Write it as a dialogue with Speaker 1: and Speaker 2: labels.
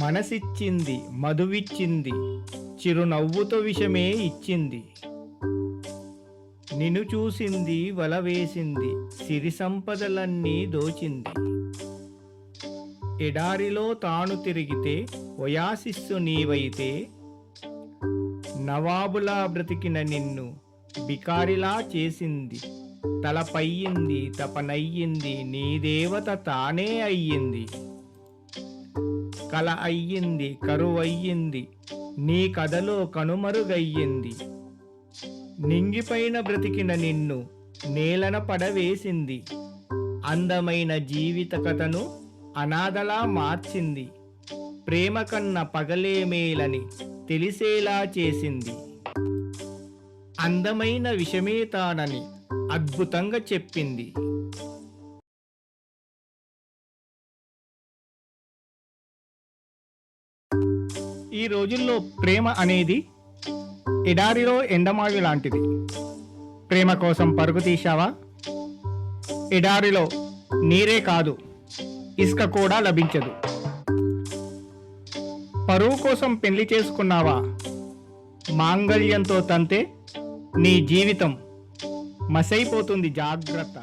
Speaker 1: మనసిచ్చింది, మధువిచ్చింది, చిరునవ్వుతో విషమే ఇచ్చింది. నిన్ను చూసింది, వల వేసింది, సిరి సంపదలన్నీ దోచింది. ఎడారిలో తాను తిరిగితే ఒయాసిస్సు నీవైతే, నవాబులా బ్రతికిన నిన్ను బికారిలా చేసింది. తలపయ్యింది, తపనయ్యింది, నీ దేవత తానే అయ్యింది. కల అయ్యింది, కరువయ్యింది, నీ కథలో కనుమరుగయ్యింది. నింగిపైన బ్రతికిన నిన్ను నేలన పడవేసింది. అందమైన జీవిత కథను అనాథలా మార్చింది. ప్రేమ కన్న పగలే మేలని తెలిసేలా చేసింది. అందమైన విషమే తానని అద్భుతంగా చెప్పింది. ఈ రోజుల్లో ప్రేమ అనేది ఎడారిలో ఎండమావి లాంటిది. ప్రేమ కోసం పరుగు తీశావా? ఎడారిలో నీరే కాదు, ఇసుక కూడా లభించదు. పరువు కోసం పెళ్లి చేసుకున్నావా? మాంగళ్యంతో తంతే నీ జీవితం మసైపోతుంది, జాగ్రత్త.